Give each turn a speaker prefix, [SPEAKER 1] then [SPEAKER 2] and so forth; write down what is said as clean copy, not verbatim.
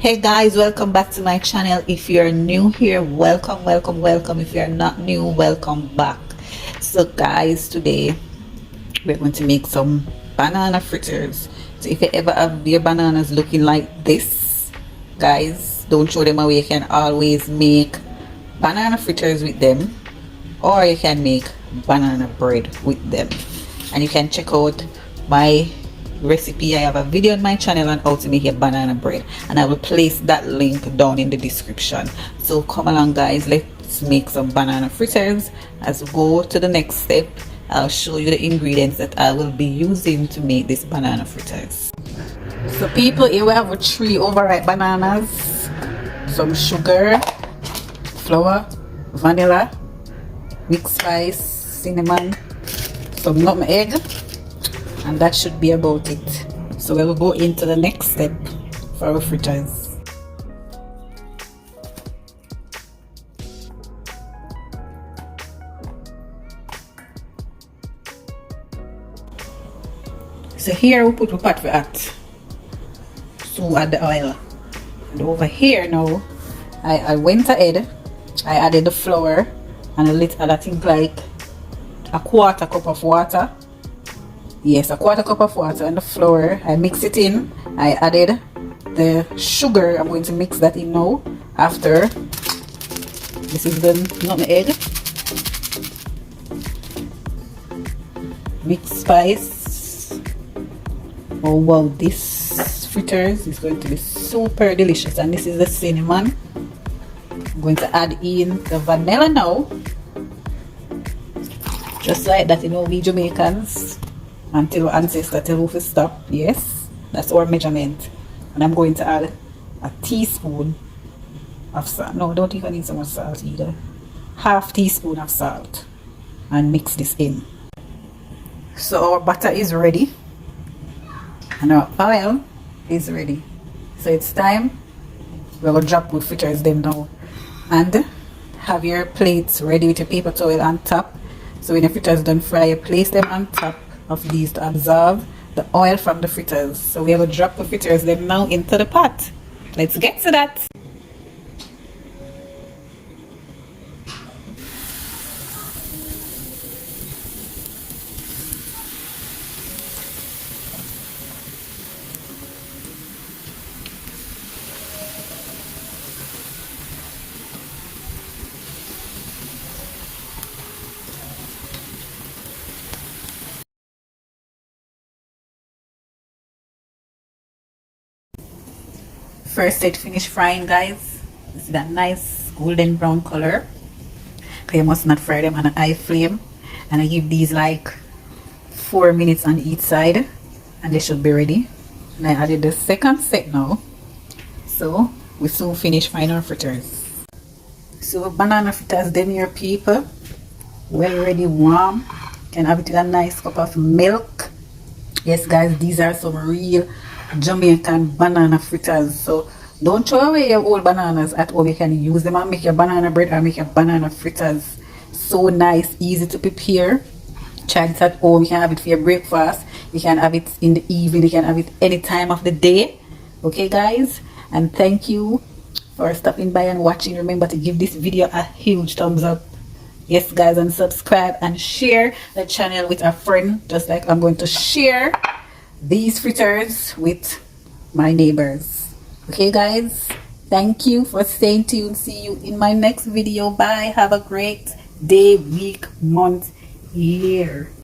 [SPEAKER 1] Hey guys, welcome back to my channel. If you're new here, welcome. If you're not new, welcome back. So guys, today we're going to make some banana fritters. So if you ever have your bananas looking like this, guys, don't throw them away. You can always make banana fritters with them, or you can make banana bread with them. And you can check out my recipe. I have a video on my channel on how to make a banana bread, and I will place that link down in the description. So come along guys, let's make some banana fritters. As we go to the next step, I'll show you the ingredients that I will be using to make this banana fritters. So people, here we have 3 overripe bananas, some sugar, flour, vanilla, mixed spice, cinnamon, some nutmeg, and that should be about it. So we will go into the next step for our fritters. So here we put the pot for that. So add the oil. And over here now, I went ahead, I added the flour and a little, I think like a 1/4 cup of water. Yes, a 1/4 cup of water and the flour. I mix it in. I added the sugar. I'm going to mix that in now. After, this is the nutmeg, mixed spice. Oh wow, this fritters is going to be super delicious. And this is the cinnamon. I'm going to add in the vanilla now, just like that. You know, we Jamaicans, until our ancestors tell us to stop. Yes, that's our measurement. And I'm going to add a teaspoon of salt. No, don't even need so much salt either. 1/2 teaspoon of salt, and mix this in. So our butter is ready and our oil is ready. So it's time. We're going to drop with fritters them now. And have your plates ready with your paper towel on top. So when your fritters done fry, you place them on top of these to absorb the oil from the fritters. So we have to drop the fritters them now into the pot. Let's get to that. First it finished frying, guys. This is that nice golden brown color. Okay, you must not fry them on an high flame. And I give these like 4 minutes on each side, and they should be ready. And I added the second set now. So we soon finish frying our fritters. So banana fritters, them your people, well ready, warm. Can have it with a nice cup of milk. Yes guys, these are some real Jamaican banana fritters. So don't throw away your old bananas at home. You can use them and make your banana bread or make your banana fritters. So nice, easy to prepare. Try it at home. You can have it for your breakfast, you can have it in the evening, you can have it any time of the day. Okay guys, and thank you for stopping by and watching. Remember to give this video a huge thumbs up. Yes guys, and subscribe and share the channel with a friend, just like I'm going to share these fritters with my neighbors. Okay guys, thank you for staying tuned. See you in my next video. Bye. Have a great day, week, month, year.